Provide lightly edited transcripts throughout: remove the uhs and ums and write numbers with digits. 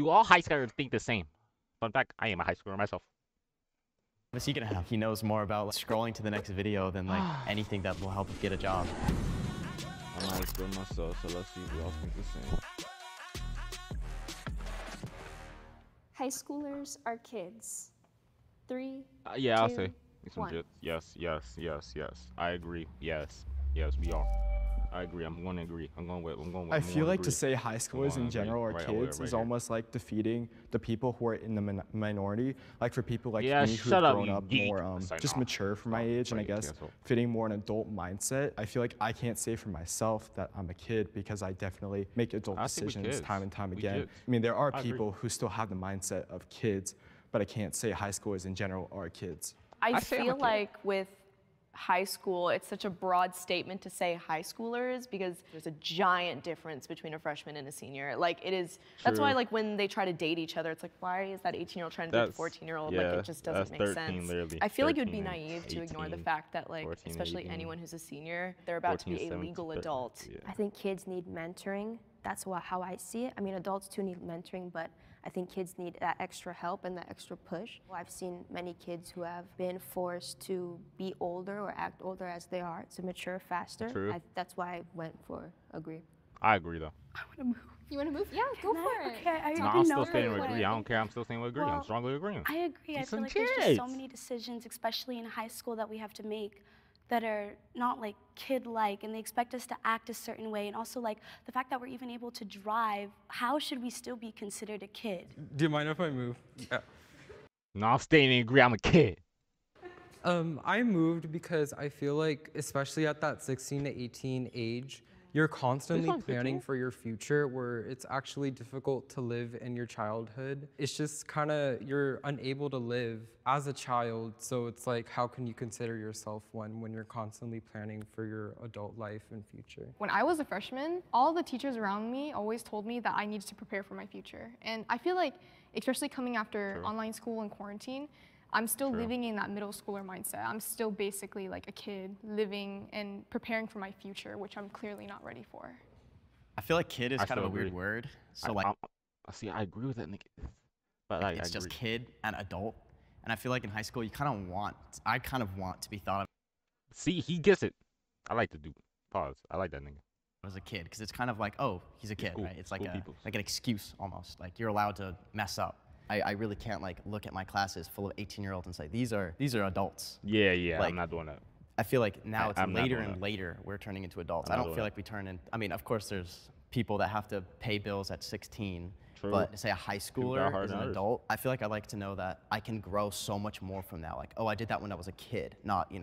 Do all high schoolers think the same? Fun fact, I am a high schooler myself. What's he gonna have? He knows more about like, scrolling to the next video than like anything that will help him get a job. I'm a high schooler myself, so let's see if we all think the same. High schoolers are kids. 3, Yeah, I'll 2, say some 1. shit. Yes. I agree. Yes, we are. I agree. I'm going to agree. I'm going with. I feel like to say high schoolers in agree. general are Right kids here. is almost like defeating the people who are in the minority. Like for people like Yeah, me who shut have up, grown you up geek. more Say just no. mature for my age, and I Right, guess cancel. fitting more an adult mindset. I feel like I can't say for myself that I'm a kid because I definitely make adult I think we decisions kids. time and time We again. kids. I mean, there are I agree. people who still have the mindset of kids, but I can't say high schoolers in general are kids. I say I'm a feel kid. like with high school, it's such a broad statement to say high schoolers because there's a giant difference between a freshman and a senior. Like it is, that's why True. like when they try to date each other, it's like, why is that 18-year-old trying to date the That's- 14-year-old? yeah, Like it just doesn't that's make 13 sense. literally. I feel like it would be 13, naive to ignore the 18, fact that like, 14, especially 18. anyone who's a senior, they're about to 14 be a 17, legal 13, adult. yeah. I think kids need mentoring. That's how I see it. I mean, adults too need mentoring, but I think kids need that extra help and that extra push. I've seen many kids who have been forced to be older or act older as they are to mature faster. True. That's why I went for agree. I agree though. You want to move? Yeah, go for it. Okay, I No, already I'm know still staying that. with agree. I don't care. I'm still staying with agree. I'm Well, strongly agreeing. I agree. I It's feel some like there's just so kids. many decisions, especially in high school, that we have to make that are not like kid-like, and they expect us to act a certain way. And also like the fact that we're even able to drive, how should we still be considered a kid? Do you mind if I move? Yeah. No, I'm staying in agree. I'm a kid. I moved because I feel like, especially at that 16 to 18 age, you're constantly one's 15. planning for your future where it's actually difficult to live in your childhood. It's just kind of, you're unable to live as a child. So it's like, how can you consider yourself one when you're constantly planning for your adult life and future? When I was a freshman, all the teachers around me always told me that I needed to prepare for my future. And I feel like, especially coming after True. online school and quarantine, I'm still True. living in that middle schooler mindset. I'm still basically like a kid living and preparing for my future, which I'm clearly not ready for. I feel like kid is I kind of a still weird agree. word. So like See, I agree with that, nigga. But like, it's I just agree. kid and adult. And I feel like in high school, I kind of want to be thought of See, he gets it. I like to do pause. I like that nigga. as a kid because it's kind of like, oh, he's a kid, cool. right? It's like Cool peoples. like an excuse almost. Like you're allowed to mess up. I really can't like look at my classes full of 18-year-olds and say these are adults. Yeah. Like, I'm not doing that. I feel like now it's I'm not later doing and that. later we're turning into adults. I'm I not don't doing feel that. like we turn in. I mean, of course, there's people that have to pay bills at 16. True. But to say a high got schooler hard is an hours. adult, I feel like I like to know that I can grow so much more from that. Like, oh, I did that when I was a kid, not,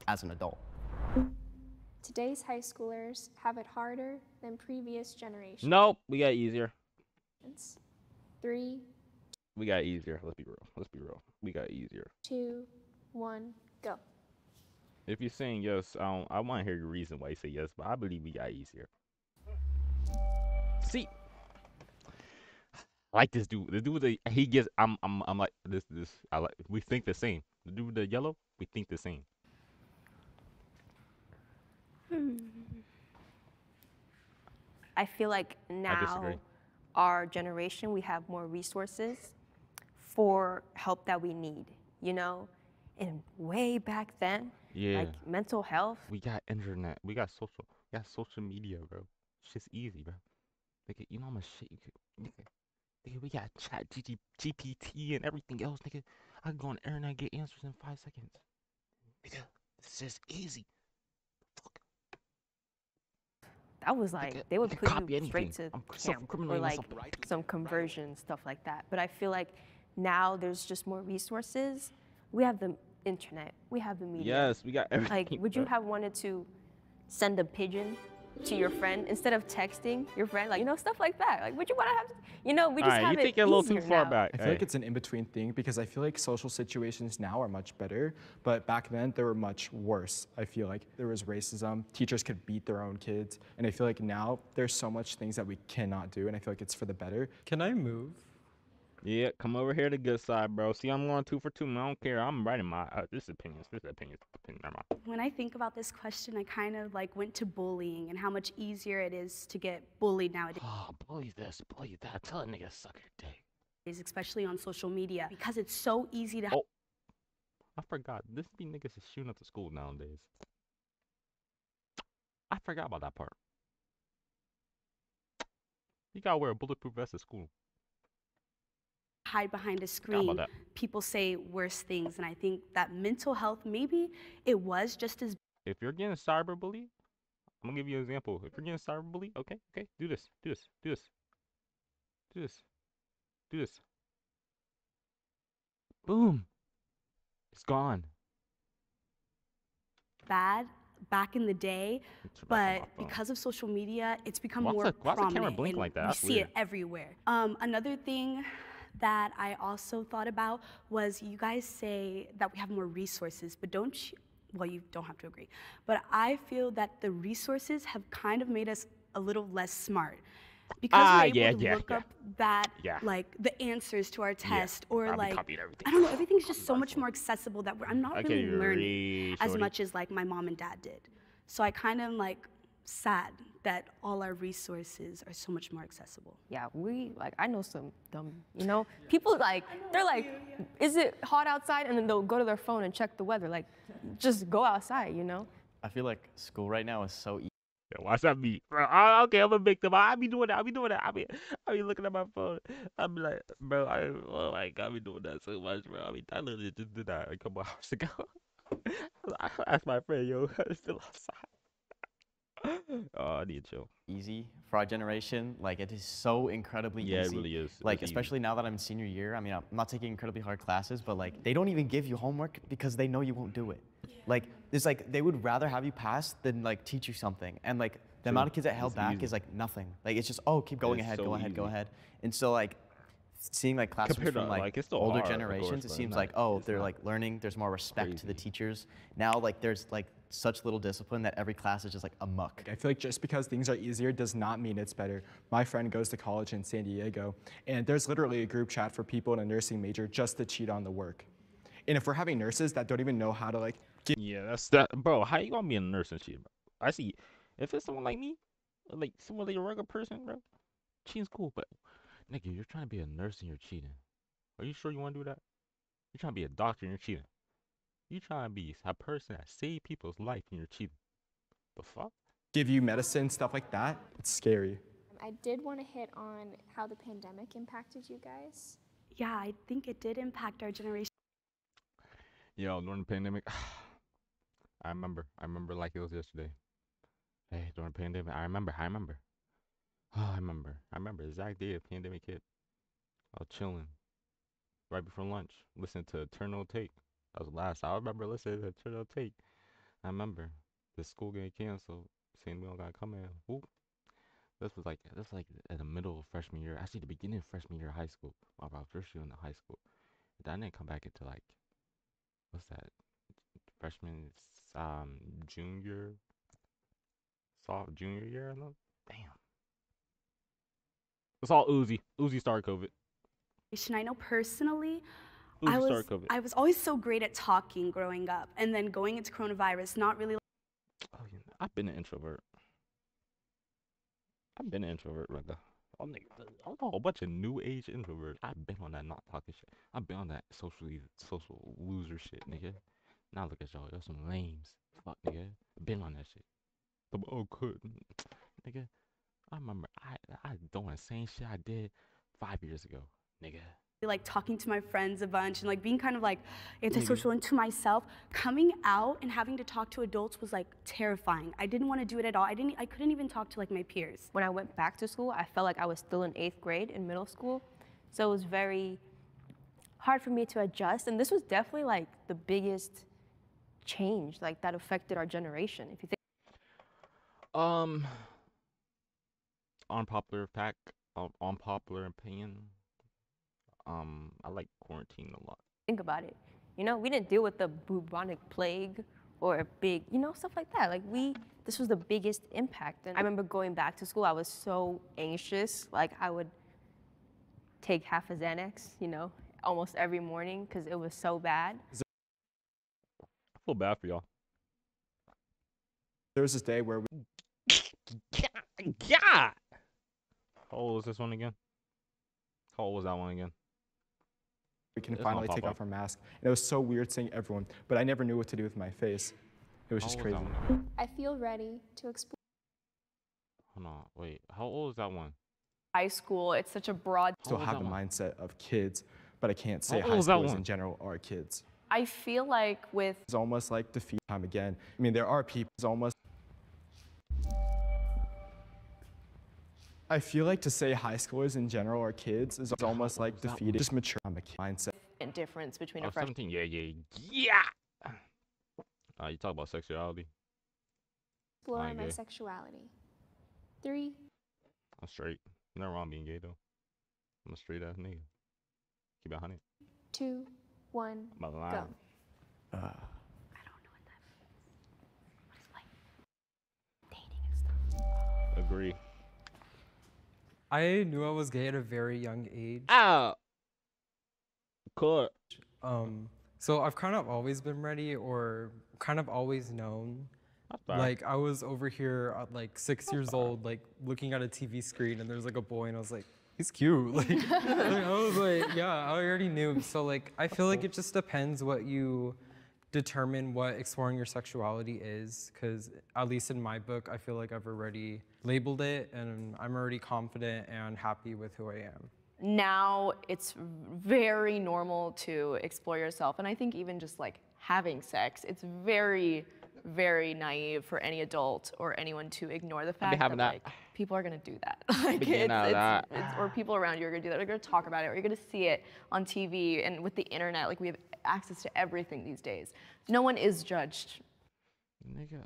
as an adult. Today's high schoolers have it harder than previous generations. Nope, we got easier. 3, We got easier. Let's be real. We got easier. 2, 1, go. If you're saying yes, I want to hear your reason why you say yes, but I believe we got easier. See, I like this dude. The dude, he gets. I'm like this. I like. We think the same. The dude with the yellow, we think the same. I feel like now disagree. our generation, we have more resources for help that we need, And way back then, Yeah. like mental health, We got internet. We got social media, bro. It's just easy, bro. Nigga, you know how much shit you could. Nigga, we got chat GPT and everything else, nigga. I can go on the internet and get answers in 5 seconds. Nigga, it's just easy. Fuck. that was like, Nigga, they would you can put copy you straight to anything. I'm camp or self-incriminating like myself. some conversion, stuff like that. But I feel like now there's just more resources. We have the internet, we have the media. Yes, we got everything. Like, would you bro. have wanted to send a pigeon to your friend instead of texting your friend? Like, stuff like that. Like, would you want to have, we just Alright, have you it take it a little too easier far now. back. I feel like it's an in-between thing because I feel like social situations now are much better, but back then they were much worse. I feel like there was racism, teachers could beat their own kids, and I feel like now there's so much things that we cannot do, and I feel like it's for the better. Can I move? Yeah, come over here to the good side, bro. See, I'm going 2 for 2. Man, I don't care. I'm writing my this is opinions. This is opinions. Never mind. When I think about this question, I kind of like went to bullying and how much easier it is to get bullied nowadays. Oh, bully this, bully that. Tell a nigga to suck your dick. especially on social media, because it's so easy to. Oh, I forgot. This be niggas is shooting up the school nowadays. I forgot about that part. You gotta wear a bulletproof vest at school. Hide behind a Forgot screen, about that. people say worse things, and I think that mental health, maybe it was just as If you're getting cyberbullied, I'm gonna give you an example. If you're getting cyberbullied, okay, do this, do this, do this, do this, do this. Boom. It's gone. bad back in the day, Turn back on but my phone. because of social media, it's become Why's more the camera prominent, blink and like that? we That's see weird. it everywhere. Another thing that I also thought about was you guys say that we have more resources, but don't you, well, you don't have to agree, but I feel that the resources have kind of made us a little less smart. Because we're able to look up that, like, the answers to our test, or Probably like, copied everything. I don't know, everything's just so much more accessible that I'm not I really can't learning read, as shorty. much as like my mom and dad did. So I kind of like sad that all our resources are so much more accessible. Yeah, I know some dumb, people they're like, is it hot outside? And then they'll go to their phone and check the weather. Like, just go outside, I feel like school right now is so easy. Yeah, watch that me. Bro, okay, I'm a victim. I be doing that. I be looking at my phone. I be like, bro, I be doing that so much, bro. I literally just did that a couple hours ago. I asked my friend, yo, it's still outside. Oh, I need to chill. Easy for our generation. Like, it is so incredibly Yeah, easy. it really is. Like, It's easy. especially now that I'm in senior year. I mean, I'm not taking incredibly hard classes, but like, they don't even give you homework because they know you won't do it. Like, it's like they would rather have you pass than like teach you something. And like, the amount of kids that held It's back easy. is like nothing. Like, it's just, oh, keep going It's ahead, so go ahead, go easy. ahead. And so like, seeing like classrooms Compared to, from like, like, it's still older hard, of generations, course, it but seems not- like, oh, it's they're not like learning, there's more respect to the crazy. teachers. Now like there's like such little discipline that every class is just like a muck. I feel like just because things are easier does not mean it's better. My friend goes to college in San Diego, and there's literally a group chat for people in a nursing major just to cheat on the work. And if we're having nurses that don't even know how to like get Yeah, that's that, bro. How you gonna be a nurse and shit, bro? I see. If it's someone like me, like someone like a regular person, bro, cheating's cool. But nigga, you're trying to be a nurse and you're cheating. Are you sure you want to do that? You're trying to be a doctor and you're cheating. You trying to be a person that saved people's life and you're cheating. The fuck? give you medicine, stuff like that, it's scary. I did want to hit on how the pandemic impacted you guys. Yeah, I think it did impact our generation. Yo, during the pandemic, I remember like it was yesterday. Hey, during the pandemic, I remember. Oh, I remember the exact day the pandemic hit. I was chilling right before lunch, listening to Eternal Take. That was the last I remember listening to Eternal Take. I remember the school getting canceled, saying we don't gotta come in. Whoop. This was like at the middle of freshman year, actually the beginning of freshman year of high school. While I was first year in the high school. Then I didn't come back into like, what's that? Freshman, junior, junior year. Damn. It's all Uzi. Uzi started COVID. I know personally, Uzi started COVID. I was always so great at talking growing up, and then going into coronavirus, not really. Oh, yeah. I've been an introvert. Like I'm a whole bunch of new age introverts. I've been on that not talking shit. I've been on that social loser shit, nigga. Now look at y'all some lames. Fuck, nigga. Been on that shit. Oh, could nigga. I remember I doing the same shit I did 5 years ago, nigga. Like talking to my friends a bunch and like being kind of like antisocial into myself. Coming out and having to talk to adults was like terrifying. I didn't want to do it at all. I couldn't even talk to like my peers. When I went back to school, I felt like I was still in 8th grade in middle school. So it was very hard for me to adjust. And this was definitely like the biggest change like that affected our generation. If you think unpopular opinion. I like quarantine a lot. think about it, we didn't deal with the bubonic plague or a big, stuff like that. Like this was the biggest impact. And I remember going back to school, I was so anxious. Like I would take half a Xanax, almost every morning because it was so bad. I feel bad for y'all. There was this day where we God. How old was this one again? How old was that one again? we can It's gonna finally pop take up. off our mask. And it was so weird seeing everyone, but I never knew what to do with my face. It was How just old is crazy. that one? I feel ready to explore. Hold on, wait. How old is that one? High school, it's such a broad. Still old is have the that one? mindset of kids, but I can't say How high old is that schoolers in one? general are kids. I feel like with It's almost like defeat time again. I mean, there are people, it's almost. I feel like to say high schoolers in general are kids is almost like old is that defeating just mature mindset. difference between Oh, a freshman 17. Yeah. You talk about sexuality. Explore ain't my gay. sexuality. 3, I'm straight. Nothing wrong being gay though. I'm a straight ass nigga. Keep it 100. 2, 1, I'm alive. go. I don't know what that means. What is like dating and stuff? Agree. I knew I was gay at a very young age. Ah. Cool. So I've kind of always been ready or kind of always known. That's fine. Like I was over here at like 6 years old, like looking at a TV screen and there's like a boy and I was like, he's cute. Like, I was like, yeah, I already knew. So like, I feel like it just depends what you determine what exploring your sexuality is. Cause at least in my book, I feel like I've already labeled it and I'm already confident and happy with who I am. now it's very normal to explore yourself. And I think even just like having sex, it's very, very naive for any adult or anyone to ignore the fact that, having that. like people are gonna do that. Like Be getting out of that. or people around you are gonna do that. They're gonna talk about it, or you're gonna see it on TV. And with the internet, like we have access to everything these days. No one is judged. Nigga,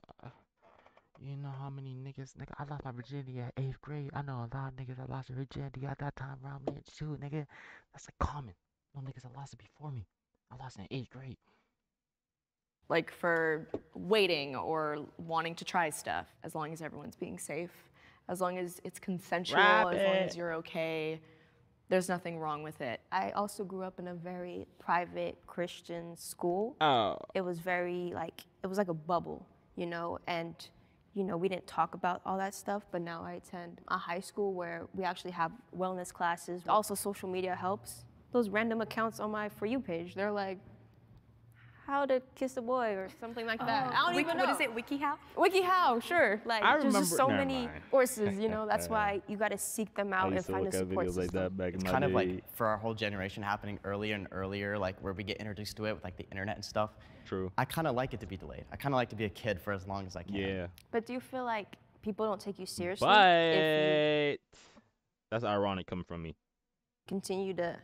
you know how many niggas, nigga, I lost my virginity at 8th grade. I know a lot of niggas that lost their virginity at that time around me too, nigga. That's like common. No niggas that lost it before me. I lost it in 8th grade. Like for waiting or wanting to try stuff, as long as everyone's being safe, as long as it's consensual, as long as you're okay, there's nothing wrong with it. I also grew up in a very private Christian school. Oh. It was very like, it was like a bubble, you know, and you know, we didn't talk about all that stuff, but now I attend a high school where we actually have wellness classes. Also, social media helps. Those random accounts on my For You page, they're like, how to kiss a boy or something like that. I don't even know. What is it, WikiHow? WikiHow, sure. Like, I there's just remember- so never many mind. courses, you know, that's why you gotta seek them out and find a support system. back It's kind of like for our whole generation happening earlier and earlier, like where we get introduced to it with like the internet and stuff. True. I kind of like it to be delayed. I kind of like to be a kid for as long as I can. Yeah. But do you feel like people don't take you seriously if But that's ironic coming from me. you continue to,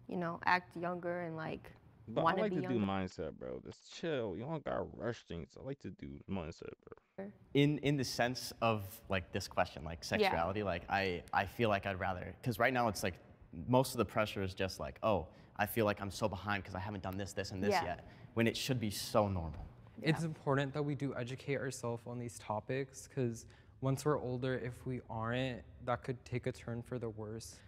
you know, act younger and like But I want to like be to younger? do mindset, bro. Just chill. You don't gotta rush things. I like to do mindset, bro. In the sense of like this question, like sexuality, like I feel like I'd rather, because right now it's like most of the pressure is just like, oh, I feel like I'm so behind because I haven't done this, this, and this Yeah. yet, when it should be so normal. It's important that we do educate ourselves on these topics because once we're older, if we aren't, that could take a turn for the worse.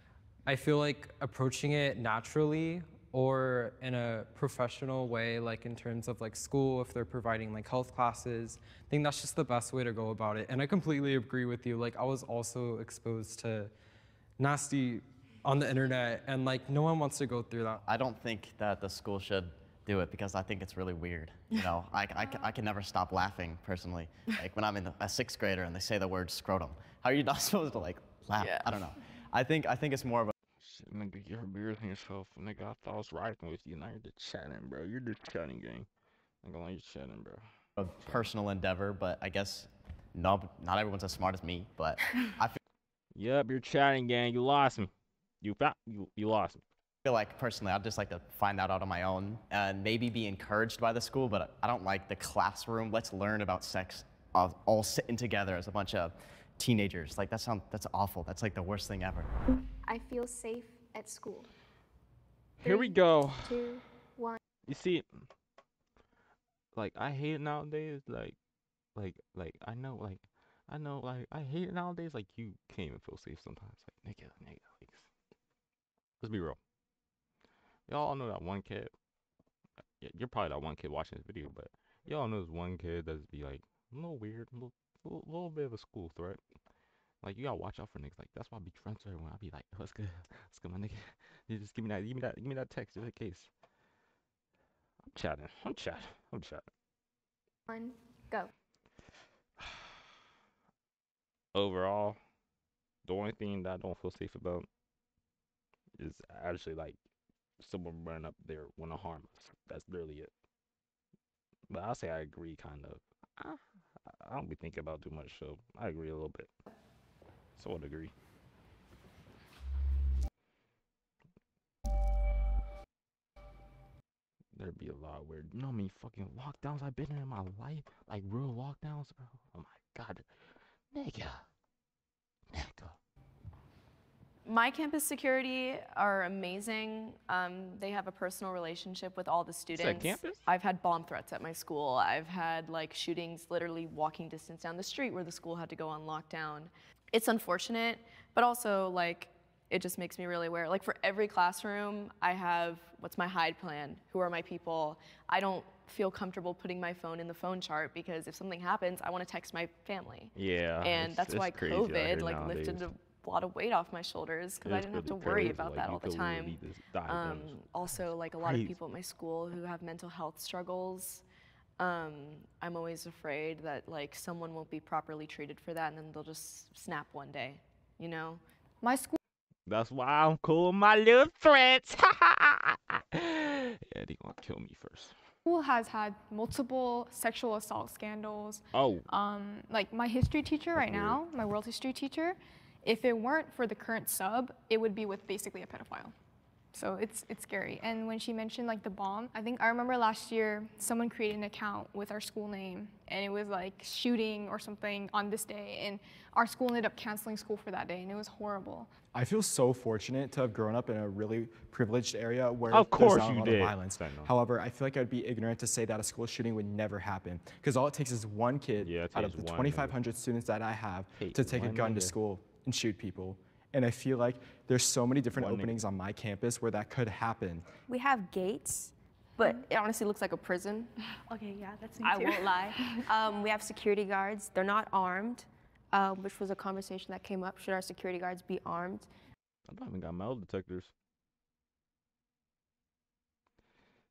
I feel like approaching it naturally or in a professional way, like in terms of like school, if they're providing like health classes, I think that's just the best way to go about it. And I completely agree with you. Like I was also exposed to nasty on the internet and like no one wants to go through that. I don't think that the school should do it because I think it's really weird. You know, I can never stop laughing personally. Like when I'm in a sixth grader and they say the word scrotum, how are you not supposed to like laugh? Yeah. I don't know. I think it's more of a Shit, nigga, you're embarrassing yourself. Nigga, I thought I was riding with you. Now you're just chatting, bro. You're just chatting, gang. I'm gonna let you chatting, bro. personal endeavor, but I guess not everyone's as smart as me. But I Yep, you're chatting, gang. You lost me. You lost me. feel like personally, I'd just like to find that out on my own and maybe be encouraged by the school. But I don't like the classroom. Let's learn about sex all sitting together as a bunch of teenagers. Like that's awful. That's like the worst thing ever. I feel safe at school. Here we 3, go. 2, 1. You see, like I hate it nowadays. Like I know, I hate it nowadays. Like you can't even feel safe sometimes. Like nigga, like let's be real. Y'all all know that one kid. Yeah, you're probably that one kid watching this video, but y'all know this one kid that's be like a little weird, a little bit of a school threat. Like you gotta watch out for niggas. Like that's why I be friends with everyone. I be like, oh, let's go, my nigga. You just give me that text just in case. I'm chatting. I'm chatting. 1, go. Overall, the only thing that I don't feel safe about is actually like someone running up there want to harm us. That's literally it. But I'll say I agree, kind of. I don't be thinking about too much, so I agree a little bit. So I'd agree. There'd be a lot of weird, you know how many fucking lockdowns I've been in my life? Like real lockdowns, bro. Oh my god, nigga. My campus security are amazing. They have a personal relationship with all the students. Campus? I've had bomb threats at my school. I've had like shootings literally walking distance down the street where the school had to go on lockdown. It's unfortunate, but also like it just makes me really aware. Like for every classroom, I have what's my hide plan? Who are my people? I don't feel comfortable putting my phone in the phone chart because if something happens, I want to text my family. Yeah. And that's why crazy out here COVID like nowadays. lifted a lot of weight off my shoulders because I It's didn't have to really worry crazy. about Like, that you all the could time. literally just die from it. Also, like a lot of Crazy. people at my school who have mental health struggles, I'm always afraid that like someone won't be properly treated for that and then they'll just snap one day, you know? My school That's why I'm cool with my little threats. Yeah, they gonna kill me first. has had multiple sexual assault scandals. Oh. Like my history teacher right now, my world history teacher, if it weren't for the current sub, it would be with basically a pedophile. So it's scary. And when she mentioned like the bomb, I remember last year someone created an account with our school name and it was like shooting or something on this day and our school ended up canceling school for that day and it was horrible. I feel so fortunate to have grown up in a really privileged area where Of course there's not you a lot did. of violence. I know. However, I feel like I'd be ignorant to say that a school shooting would never happen because all it takes is one kid Yeah, it out of takes the one 2,500 students that I have Hey, to take a one gun to nigga. school and shoot people. And I feel like there's so many different One nigga. openings on my campus where that could happen. We have gates, but it honestly looks like a prison. Okay, yeah, that's me I too. won't lie. We have security guards. They're not armed, which was a conversation that came up. Should our security guards be armed? I don't even got metal detectors.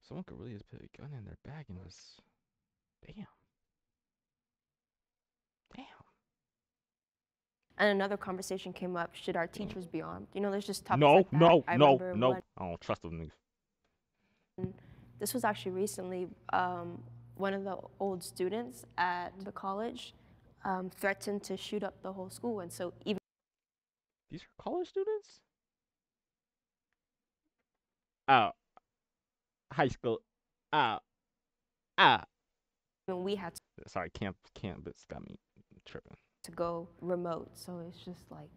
Someone could really just put a gun in their bag and just, damn. And another conversation came up. Should our teachers be armed? You know, there's just topics No, like that. no, I no, remember no. one- I don't trust them niggas. This was actually recently. One of the old students at the college threatened to shoot up the whole school, and so even These are college students? Oh. High school. Oh. we had Sorry, campus got me tripping. to go remote, so it's just like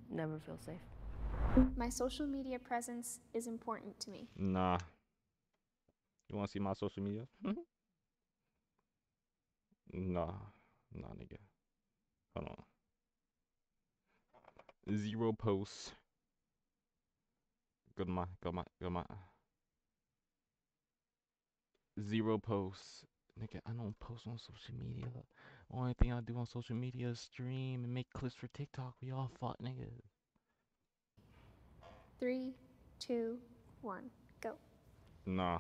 never feel safe. My social media presence is important to me. Nah. You wanna see my social media? Nah, nigga. Hold on. 0 posts. Go to my. 0 posts. Nigga, I don't post on social media. Only thing I do on social media is stream and make clips for TikTok. We all fuck niggas. 3, 2, 1, go. Nah.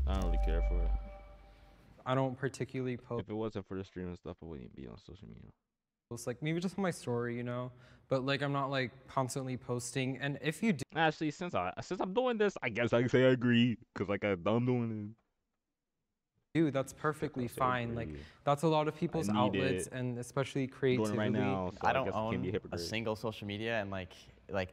I don't really care for it. I don't particularly post. If it wasn't for the stream and stuff, I wouldn't be on social media. Like maybe just on my story, you know, but like I'm not like constantly posting. And if you do, Actually, since I'm doing this, I guess I can say I agree, cause like I'm doing that's perfectly say fine. Like agree. that's a lot of people's need outlets, it. and especially I'm doing creativity. it right now. So I don't guess I can't be a own a hypocrite. single social media, and like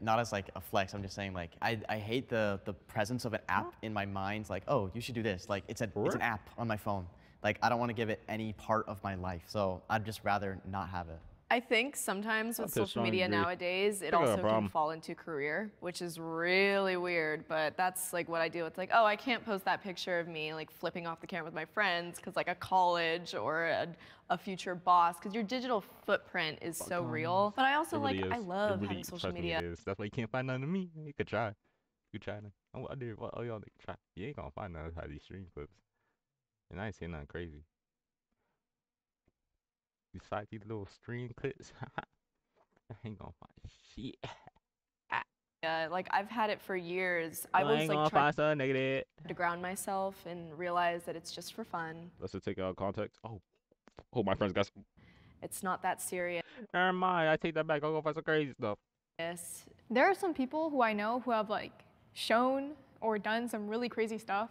not as like a flex. I'm just saying like I hate the presence of an app in my mind. Like, oh, you should do this. Like it's an app on my phone. Like I don't want to give it any part of my life. So I'd just rather not have it. I think sometimes with That's a social strong media agree. nowadays, it I got a also can problem. fall into career, which is really weird, but that's like what I do. It's like, oh, I can't post that picture of me like flipping off the camera with my friends because like a college or a future boss, because your digital footprint is so real. But I also It really like, I is. It love really, having social trust me, media. it is. That's why you can't find none of me. You could try. You try. I did. What? Oh, y'all niggas try. You ain't gonna find none of these stream clips. And I ain't saying nothing crazy. Besides these little stream clips. I ain't gonna find shit. Yeah, like I've had it for years. I I was ain't like gonna trying find something negative. to ground myself and realize that it's just for fun. Let's take out context. Oh, my friends, guys. It's not that serious. Never mind. I take that back. I'll go find some crazy stuff. There are some people who I know who have like shown or done some really crazy stuff,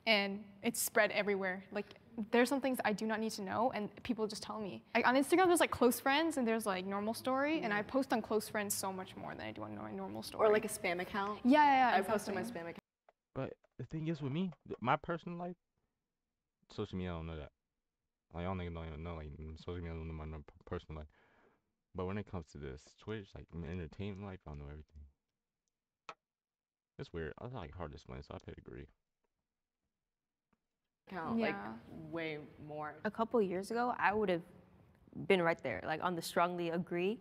and it's spread everywhere. Like there's some things I do not need to know, and people just tell me. Like, on Instagram, there's like close friends, and there's like normal story, and I post on close friends so much more than I do on my normal story. Or like a spam account. Yeah, I post on my spam account. But the thing is with me, my personal life, social media, I don't know that. Like, y'all niggas don't even know, like, social media, I don't know my personal life. But when it comes to this Twitch, like, entertainment life, I know everything. It's weird. I like hard to explain, so I could agree. Like way more. A couple years ago, I would have been right there, like on the strongly agree,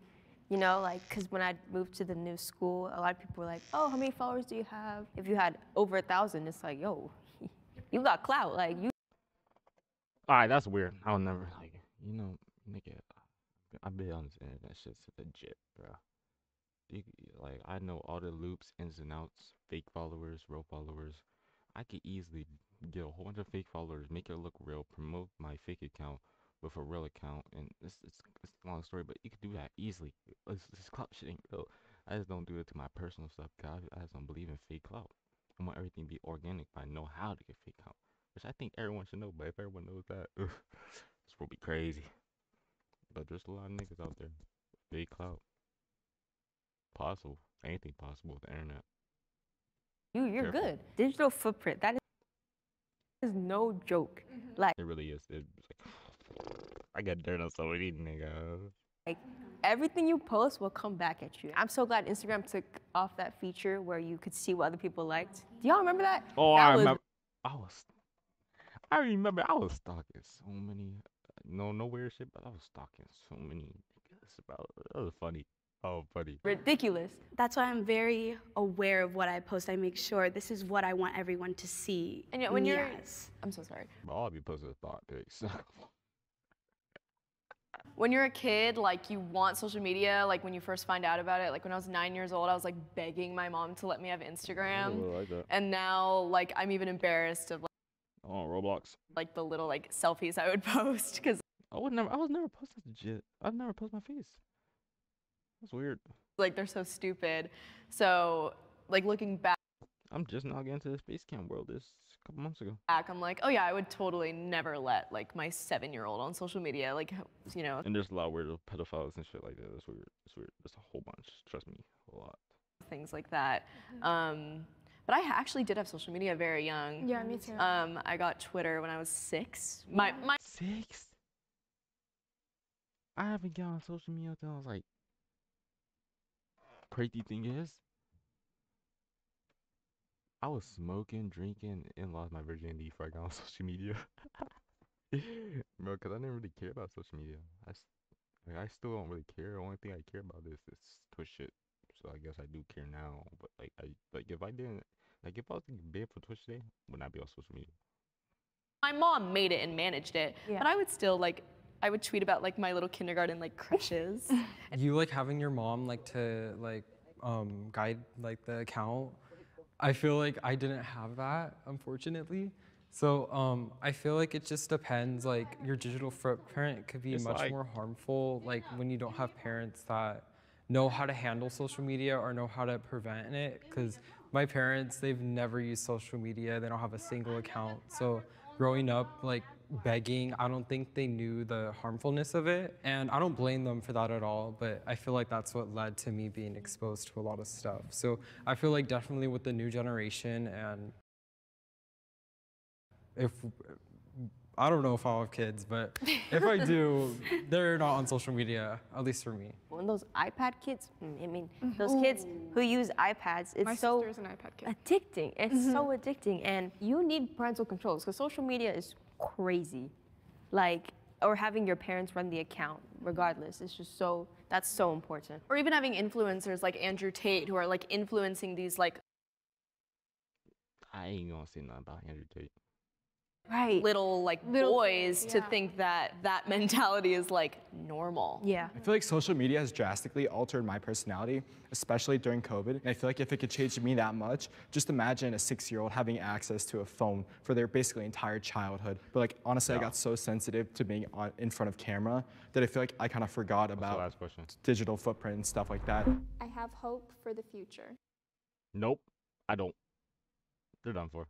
you know, like, because when I moved to the new school, a lot of people were like, oh, how many followers do you have? If you had over 1,000, it's like, yo, you got clout, like you. Alright, that's weird. I'll never, like, you know, nigga, I've been on this internet, that shit's legit, bro. Like, I know all the loops, ins and outs, fake followers, real followers. I could easily get a whole bunch of fake followers, make it look real, promote my fake account with a real account, and it's a long story, but you could do that easily. This clout shit ain't real. I just don't do it to my personal stuff, cause I just don't believe in fake clout. I want everything to be organic, but I know how to get fake clout, which I think everyone should know, but if everyone knows that, this will be crazy. But there's a lot of niggas out there, fake clout. Possible, anything possible with the internet. You're good. Digital footprint, that is no joke. Like, it really is. It's like, I got dirt on so many niggas. Like, everything you post will come back at you. I'm so glad Instagram took off that feature where you could see what other people liked. Do y'all remember that? Oh, that I remember. I remember I was stalking so many. No weird shit, but I was stalking so many niggas about. That was funny. Oh, funny. Ridiculous. That's why I'm very aware of what I post. I make sure this is what I want everyone to see. And yet when you're, I'm so sorry. But all of you posted thought pics. When you're a kid, like you want social media, like when you first find out about it, like when I was 9 years old, I was like begging my mom to let me have Instagram. Really like that. And now, like, I'm even embarrassed of like, Oh, Roblox. like the little like selfies I would post because I was never posted legit. I've never posted my face. That's weird. like they're so stupid. So like looking back, I'm just now getting to the space camp world this a couple months ago. I'm like, oh yeah, I would totally never let like my 7-year-old on social media, like, you know. And there's a lot of weird pedophiles and shit like that. It's weird. It's weird. There's a whole bunch. Trust me, a lot. Things like that. But I actually did have social media very young. Yeah, me too. I got Twitter when I was 6. My 6? I haven't got on social media until I was like. Crazy thing is, I was smoking, drinking, and lost my virginity before I got on social media. Bro, because I didn't really care about social media. I still don't really care. The only thing I care about is this Twitch shit. So I guess I do care now. But if I didn't, like if I was banned for Twitch today, I would not be on social media. My mom made it and managed it, but I would still like, I would tweet about like my little kindergarten like crushes. You like having your mom like to like guide like the account. I feel like I didn't have that, unfortunately. So I feel like it just depends. Like your digital footprint could be much more harmful. Like when you don't have parents that know how to handle social media or know how to prevent it. Because my parents, they've never used social media. They don't have a single account. So growing up, like begging, I don't think they knew the harmfulness of it. And I don't blame them for that at all, but I feel like that's what led to me being exposed to a lot of stuff. So I feel like definitely with the new generation, and if, I don't know if I'll have kids, but if I do, they're not on social media, at least for me. When those iPad kids, I mean, those kids who use iPads, it's My so sister's an iPad kid. addicting. It's so addicting, and you need parental controls because social media is crazy. Like, or having your parents run the account, regardless, it's just so, that's so important. Or even having influencers like Andrew Tate who are like influencing these like I ain't gonna say nothing about Andrew Tate. Right. little boys to think that that mentality is like normal. Yeah. I feel like social media has drastically altered my personality, especially during COVID. And I feel like if it could change me that much, just imagine a 6-year-old having access to a phone for their basically entire childhood. But like honestly, I got so sensitive to being in front of camera that I feel like I kind of forgot about digital footprint and stuff like that. I have hope for the future. Nope, I don't. They're done for.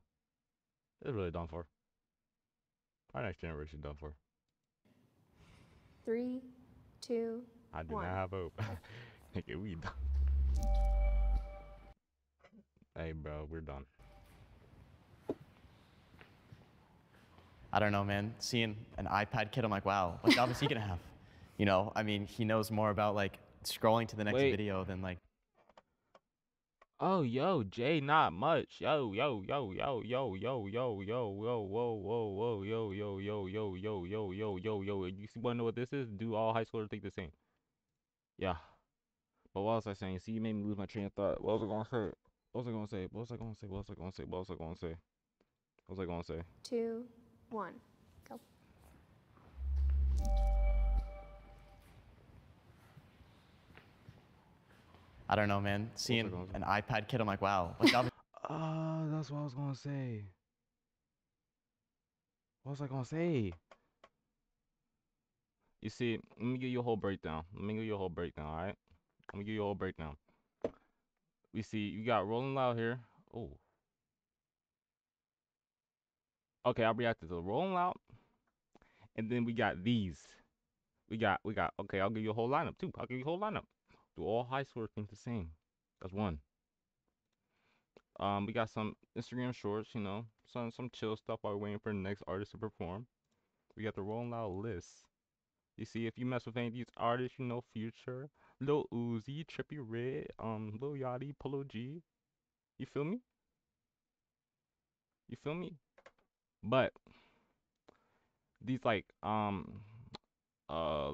They're really done for. Our next generation done for. 3, 2, I do 1. not have hope. Nigga, we done. Hey, bro, we're done. I don't know, man. Seeing an iPad kid, I'm like, wow, what job is he gonna have? You know, I mean, he knows more about like scrolling to the next video than like. Oh, yo, Jay, not much. Yo, yo, yo, yo, yo, yo, yo, yo, whoa, whoa, whoa, whoa, yo, yo, yo, yo, yo, yo, yo, yo, yo. You wanna know what this is? Do all high schoolers think the same? Yeah. But what was I saying? See, you made me lose my train of thought. What was I gonna say? What was I gonna say? What was I gonna say? What was I gonna say? What was I gonna say? What was I gonna say? 2, 1, go. I don't know, man. Seeing an iPad kid, I'm like, wow, what job? That's what I was gonna say. What was I gonna say? You see, let me give you a whole breakdown. All right? Let me give you a whole breakdown. We see you got Rolling Loud here. Oh. Okay, I'll react to the Rolling Loud. And then we got these. We got, okay, I'll give you a whole lineup too. Do all high schoolers think the same? That's one. We got some Instagram shorts, you know, some chill stuff while we're waiting for the next artist to perform. We got the Rolling Loud list. You see, if you mess with any of these artists, you know Future, Lil Uzi, Trippie Redd, Lil Yachty, Polo G. You feel me? But these like let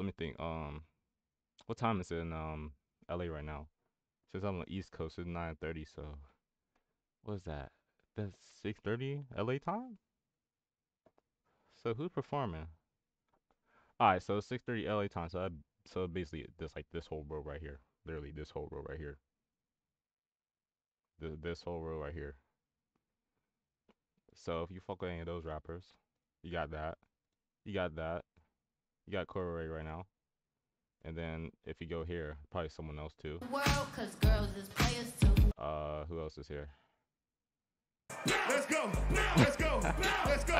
me think. What time is it in LA right now? Since I'm on the East Coast, it's 9:30. So what is that? That's 6:30 LA time. So who's performing? All right, so it's 6:30 LA time. So basically, this whole row right here, literally this whole row right here. This whole row right here. So if you fuck with any of those rappers, you got that. You got Corey right now. And then if you go here, probably someone else too. Who else is here? Let's go. Let's go. Let's go.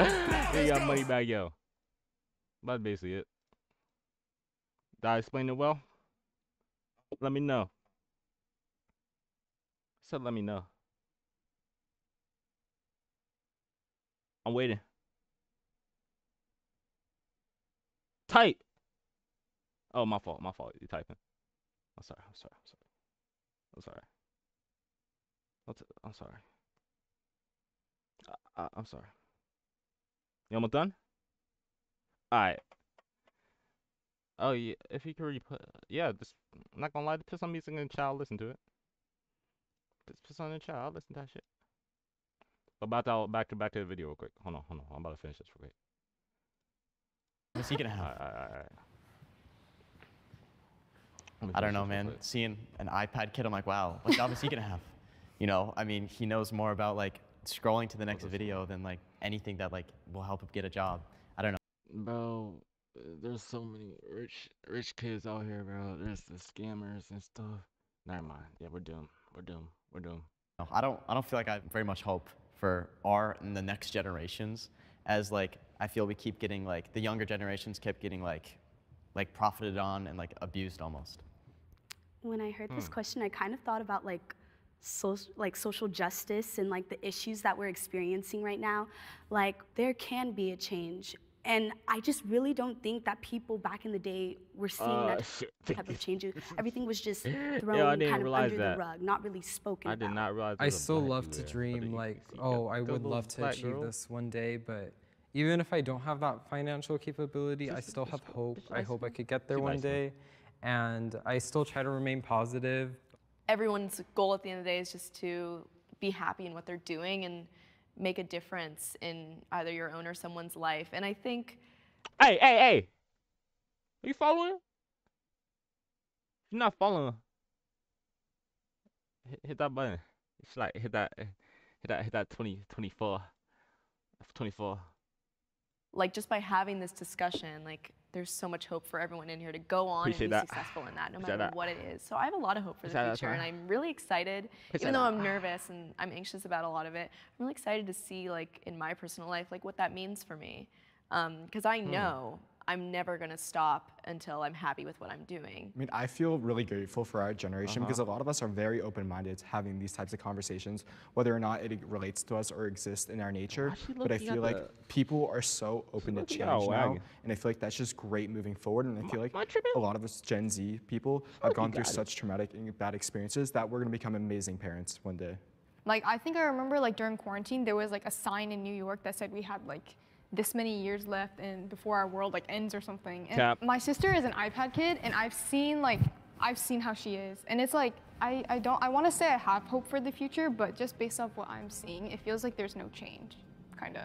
You got Moneybagg Yo. That's basically it. Did I explain it well? Let me know. So let me know. I'm waiting. Type. Oh, my fault. You typing. I'm sorry. I'm sorry. I'm sorry. You almost done? Alright. Oh, yeah. If you could re-put... Yeah, just... I'm not gonna lie. Put some music in the chat. I'll listen to it. Just put something in the chat. I'll listen to that shit. Back to the video real quick. Hold on. I'm about to finish this real quick. What's he gonna have? Alright. I don't know, man. Seeing an iPad kid, I'm like, wow, what job is he gonna have? You know, I mean, he knows more about like scrolling to the next video than like anything that like will help him get a job. I don't know. Bro, there's so many rich kids out here, bro. There's the scammers and stuff. Never mind. Yeah, we're doomed. No, I don't feel like I have very much hope for our and the next generations, as like I feel we keep getting like the younger generations kept getting like profited on and like abused almost. When I heard this question, I kind of thought about like social justice and like the issues that we're experiencing right now. Like there can be a change. And I just really don't think that people back in the day were seeing that type of change. Everything was just thrown kind of under the rug, not really spoken about. I did not realize. I still love to dream like, oh, I would love to achieve this one day, but even if I don't have that financial capability, I still have hope. I hope I could get there one day, and I still try to remain positive. Everyone's goal at the end of the day is just to be happy in what they're doing, and make a difference in either your own or someone's life. And I think, Hey! Are you following? If you're not following, hit that button. It's like hit that 24. like, just by having this discussion, like, there's so much hope for everyone in here to go on Appreciate and be that. successful in that, no Appreciate matter that. what it is. So I have a lot of hope for the Appreciate that, future, and Tara. I'm really excited, Appreciate even though that. I'm nervous and I'm anxious about a lot of it. I'm really excited to see, like, in my personal life, like, what that means for me. Because I know I'm never going to stop until I'm happy with what I'm doing. I mean, I feel really grateful for our generation because a lot of us are very open-minded to having these types of conversations, whether or not it relates to us or exists in our nature. But I feel like people are so open to looking at a change now, wagon. and I feel like that's just great moving forward. And I feel like am I tripping? a lot of us Gen Z people have gone through got it. such traumatic and bad experiences that we're going to become amazing parents one day. Like, I think I remember, like, during quarantine, there was, like, a sign in New York that said we had, like, this many years left and before our world, like, ends or something. And Cap. my sister is an iPad kid, and I've seen how she is. And it's like, I want to say I have hope for the future, but just based off what I'm seeing, it feels like there's no change, kind of.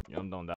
Yeah, I'm done with that.